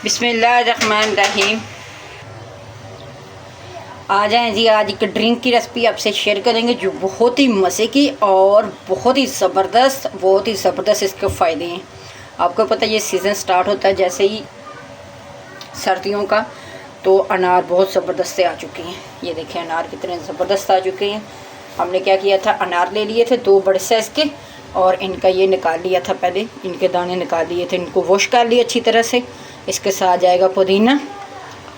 बिस्मिल्लाहिर्रहमानिर्रहीम। आ जाएँ जी, आज एक ड्रिंक की रेसिपी आपसे शेयर करेंगे जो बहुत ही मज़े की और बहुत ही ज़बरदस्त इसके फ़ायदे हैं। आपको पता है ये सीज़न स्टार्ट होता है जैसे ही सर्दियों का, तो अनार बहुत ज़बरदस्त से आ चुके हैं। ये देखें अनार कितने ज़बरदस्त आ चुके हैं। हमने क्या किया था, अनार ले लिए थे 2 बड़े साइज़ के और इनका ये निकाल लिया था, पहले इनके दाने निकाल लिए थे, इनको वॉश कर लिया अच्छी तरह से। इसके साथ जाएगा पुदीना,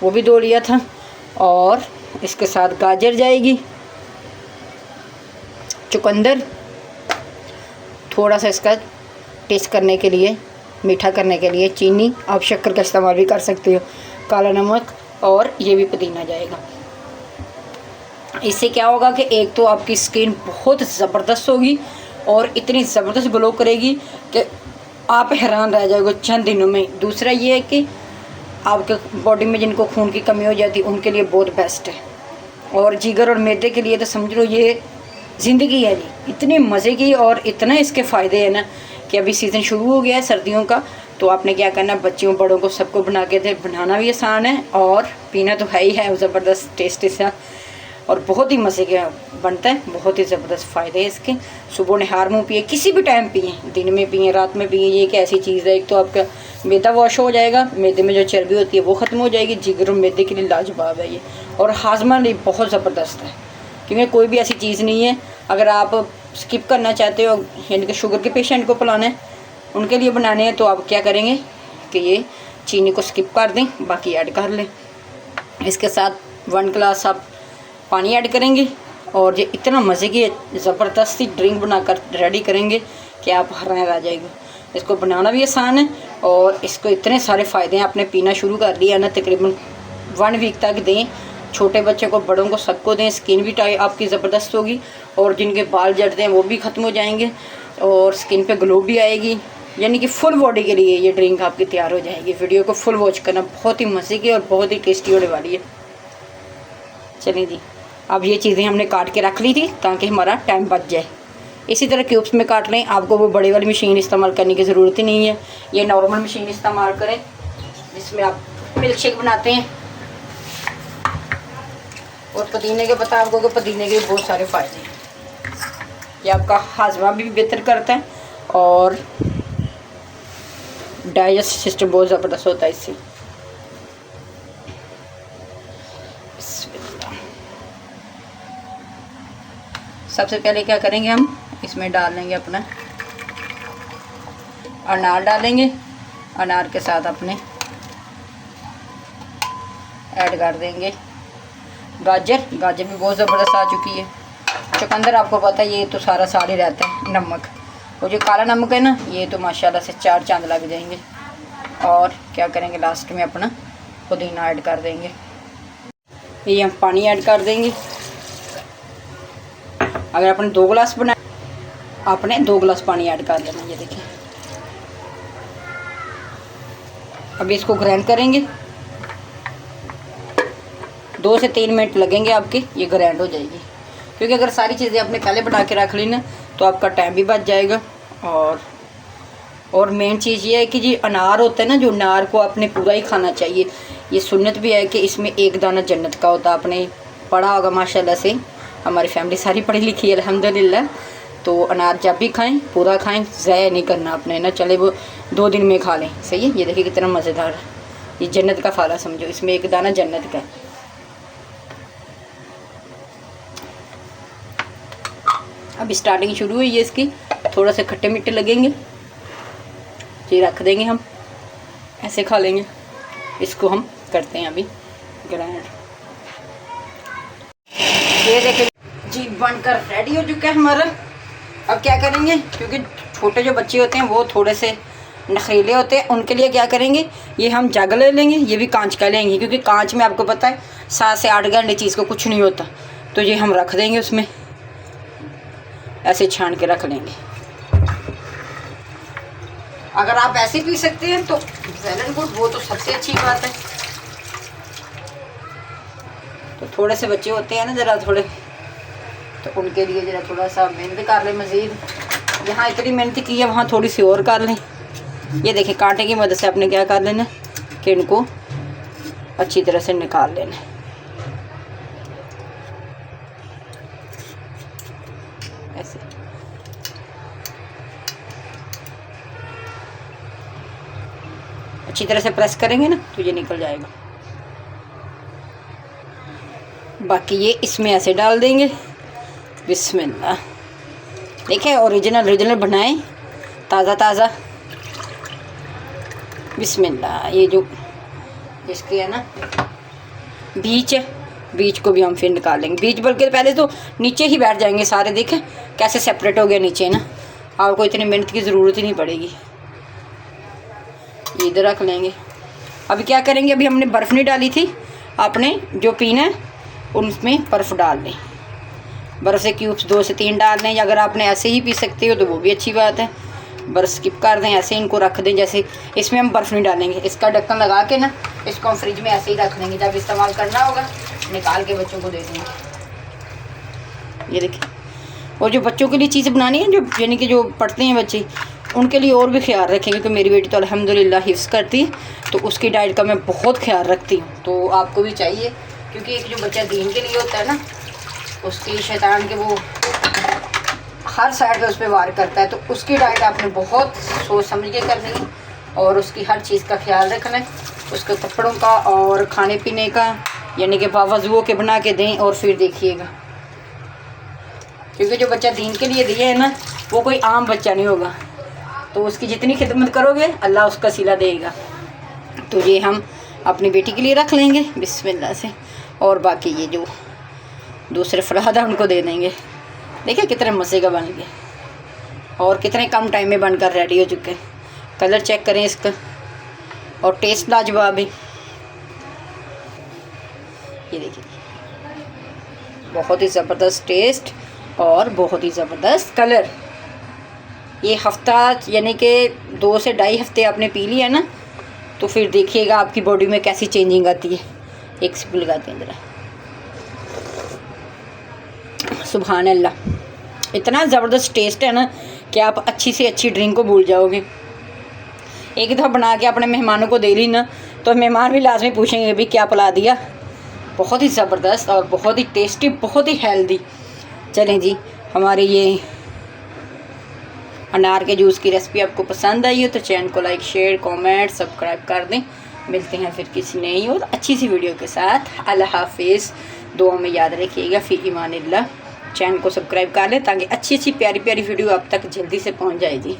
वो भी 2 लिया था, और इसके साथ गाजर जाएगी, चुकंदर, थोड़ा सा इसका टेस्ट करने के लिए, मीठा करने के लिए चीनी, आप शक्कर का इस्तेमाल भी कर सकते हो, काला नमक, और ये भी पुदीना जाएगा। इससे क्या होगा कि एक तो आपकी स्किन बहुत ज़बरदस्त होगी और इतनी ज़बरदस्त ग्लो करेगी कि आप हैरान रह जाओगे चंद दिनों में। दूसरा ये है कि आपके बॉडी में जिनको खून की कमी हो जाती है उनके लिए बहुत बेस्ट है, और जिगर और मैदे के लिए तो समझ लो ये ज़िंदगी है जी। इतने मज़े की और इतना इसके फ़ायदे हैं ना कि अभी सीज़न शुरू हो गया है सर्दियों का, तो आपने क्या करना, बच्चियों बड़ों को सबको बना के दे। बनाना भी आसान है और पीना तो है ही है ज़बरदस्त टेस्टी सा, और बहुत ही मज़े का बनता है। बहुत ही ज़बरदस्त फ़ायदे हैं इसके। सुबह नहार मुँह पिए, किसी भी टाइम पिए, दिन में पिए, रात में पिए। ये एक ऐसी चीज़ है, एक तो आपका मैदा वॉश हो जाएगा, मैदे में जो चर्बी होती है वो ख़त्म हो जाएगी। जिगर और मैदे के लिए लाजवाब है ये, और हाजमा लिए बहुत ज़बरदस्त है, क्योंकि कोई भी ऐसी चीज़ नहीं है। अगर आप स्किप करना चाहते हो, यानी कि शुगर के पेशेंट को पिलाना है, उनके लिए बनाने हैं, तो आप क्या करेंगे कि ये चीनी को स्किप कर दें, बाकी ऐड कर लें। इसके साथ 1 गिलास आप पानी ऐड करेंगे, और ये इतना मज़े की ज़बरदस्ती ड्रिंक बनाकर रेडी करेंगे कि आप हैरान रह जाएंगे। इसको बनाना भी आसान है और इसको इतने सारे फ़ायदे हैं। आपने पीना शुरू कर लिया ना, तकरीबन 1 वीक तक दें, छोटे बच्चे को, बड़ों को, सबको दें। स्किन भी टाइट आपकी ज़बरदस्त होगी, और जिनके बाल जड़ते हैं वो भी ख़त्म हो जाएंगे, और स्किन पे ग्लो भी आएगी। यानी कि फुल बॉडी के लिए ये ड्रिंक आपकी तैयार हो जाएगी। वीडियो को फुल वॉच करना, बहुत ही मज़े की और बहुत ही टेस्टी होने वाली है। चलिए जी, अब ये चीज़ें हमने काट के रख ली थी ताकि हमारा टाइम बच जाए। इसी तरह क्यूब्स में काट लें। आपको वो बड़ी वाली मशीन इस्तेमाल करने की ज़रूरत ही नहीं है, ये नॉर्मल मशीन इस्तेमाल करें जिसमें आप मिल्क शेक बनाते हैं। और पुदीने के पता आपको, पुदीने के बहुत सारे फ़ायदे हैं। ये आपका हाजमा भी बेहतर करता है और डाइजेस्ट सिस्टम बहुत ज़बरदस्त होता है इससे। सबसे पहले क्या करेंगे, हम इसमें डाल लेंगे अपना अनार, डालेंगे अनार के साथ अपने ऐड कर देंगे गाजर। गाजर भी बहुत ज़बरदस्त आ चुकी है। चुकंदर आपको पता है ये तो सारा साल ही रहता है। नमक, वो जो काला नमक है ना, ये तो माशाल्लाह से 4 चांद लग जाएंगे। और क्या करेंगे, लास्ट में अपना पुदीना ऐड कर देंगे। ये हम पानी ऐड कर देंगे। अगर आपने 2 गिलास बनाए, आपने 2 गिलास पानी ऐड कर लेना। ये देखिए, अभी इसको ग्राइंड करेंगे। 2 से 3 मिनट लगेंगे आपके, ये ग्राइंड हो जाएगी। क्योंकि अगर सारी चीज़ें आपने पहले बना के रख ली ना, तो आपका टाइम भी बच जाएगा। और मेन चीज़ ये है कि जी अनार होता है ना, जो अनार को आपने पूरा ही खाना चाहिए। ये सुन्नत भी है कि इसमें एक दाना जन्नत का होता है। आपने पढ़ा होगा माशाल्लाह से, हमारी फैमिली सारी पढ़ी लिखी है अल्हम्दुलिल्लाह। तो अनार जब भी खाएं पूरा खाएं, ज़ाया नहीं करना आपने ना, चले वो 2 दिन में खा लें। सही है। ये देखिए कितना मज़ेदार है, ये जन्नत का फाला समझो, इसमें एक दाना जन्नत का। अब स्टार्टिंग शुरू हुई है इसकी, थोड़ा से खट्टे मीठे लगेंगे, ये रख देंगे हम, ऐसे खा लेंगे। इसको हम करते हैं अभी ग्राइंड। ये देखिए जी बनकर रेडी हो चुका है हमारा। अब क्या करेंगे, क्योंकि छोटे जो बच्चे होते हैं वो थोड़े से नखीले होते हैं, उनके लिए क्या करेंगे, ये हम जग ले लेंगे। ये भी कांच का लेंगे, क्योंकि कांच में आपको पता है 7 से 8 घंटे चीज़ को कुछ नहीं होता। तो ये हम रख देंगे उसमें, ऐसे छान के रख लेंगे। अगर आप ऐसे पी सकते हैं तो वेल एंड गुड, वो तो सबसे अच्छी बात है। तो थोड़े से बच्चे होते हैं ना ज़रा थोड़े, तो उनके लिए ज़रा थोड़ा सा मेहनत कर लें मज़ीद। जहाँ इतनी मेहनत की है वहाँ थोड़ी सी और कर लें। ये देखिए कांटे की मदद से आपने क्या कर लेना कि इनको अच्छी तरह से निकाल लेना है। ऐसे अच्छी तरह से प्रेस करेंगे ना तो ये निकल जाएगा। बाकी ये इसमें ऐसे डाल देंगे। बिस्मिल्लाह। देखिए ओरिजिनल बनाएं, ताज़ा ताज़ा। बिस्मिल्लाह। ये जो इसके है ना बीज है, बीज को भी हम फिर निकाल लेंगे। बीज बल्कि पहले तो नीचे ही बैठ जाएंगे सारे। देखें कैसे सेपरेट हो गया नीचे ना, आपको इतनी मेहनत की ज़रूरत ही नहीं पड़ेगी। ये इधर रख लेंगे। अभी क्या करेंगे, अभी हमने बर्फ़ नहीं डाली थी, आपने जो पीना है उनमें बर्फ़ डाल लें। बर्फ़ से क्यूब्स 2 से 3 डाल लें, या अगर आपने ऐसे ही पी सकते हो तो वो भी अच्छी बात है। बर्फ़ स्किप कर दें, ऐसे इनको रख दें जैसे। इसमें हम बर्फ़ नहीं डालेंगे, इसका ढक्कन लगा के ना इसको हम फ्रिज में ऐसे ही रख देंगे। जब इस्तेमाल करना होगा निकाल के बच्चों को दे देंगे। ये देखिए। और जो बच्चों के लिए चीज़ें बनानी है, जो यानी कि जो पढ़ते हैं बच्चे, उनके लिए और भी ख्याल रखेंगे। क्योंकि मेरी बेटी तो अल्हम्दुलिल्लाह हिफ्ज़ करती है, तो उसकी डाइट का मैं बहुत ख्याल रखती हूँ। तो आपको भी चाहिए, क्योंकि एक जो बच्चा दीन के लिए होता है ना, उसकी शैतान के वो हर साइड पे उस पर वार करता है। तो उसकी डाइट आपने बहुत सोच समझ के करनी है और उसकी हर चीज़ का ख्याल रखना है। उसके कपड़ों का और खाने पीने का, यानी कि बावजूओं के बना के दें। और फिर देखिएगा, क्योंकि जो बच्चा दीन के लिए दिया है ना, वो कोई आम बच्चा नहीं होगा। तो उसकी जितनी खिदमत करोगे अल्लाह उसका सिला देगा। तो ये हम अपनी बेटी के लिए रख लेंगे बिस्मिल्लाह से। और बाकी ये जो दूसरे फरादा उनको दे देंगे। देखिए कितने मज़े का बन गया और कितने कम टाइम में बनकर रेडी हो चुके हैं। कलर चेक करें इसका, और टेस्ट लाजवाब है। ये देखिए, बहुत ही ज़बरदस्त टेस्ट और बहुत ही ज़बरदस्त कलर। ये हफ्ता यानी कि 2 से 2.5 हफ्ते आपने पी लिया ना, तो फिर देखिएगा आपकी बॉडी में कैसी चेंजिंग आती है। एक सिप लगाते हैं ज़रा। सुभान अल्लाह, इतना ज़बरदस्त टेस्ट है ना कि आप अच्छी से अच्छी ड्रिंक को भूल जाओगे। एक दफ़ा बना के अपने मेहमानों को दे ली ना, तो मेहमान भी लाजमी पूछेंगे भी क्या पिला दिया। बहुत ही ज़बरदस्त और बहुत ही टेस्टी, बहुत ही हेल्दी। चलें जी, हमारे ये अनार के जूस की रेसिपी आपको पसंद आई हो तो चैनल को लाइक, शेयर, कमेंट, सब्सक्राइब कर दें। मिलते हैं फिर किसी नई और अच्छी सी वीडियो के साथ। अल्लाह हाफिज़। दुआ में याद रखिएगा। फ़ी ईमानिल्लाह। चैनल को सब्सक्राइब कर लें ताकि अच्छी अच्छी प्यारी प्यारी वीडियो आप तक जल्दी से पहुंच जाए जी।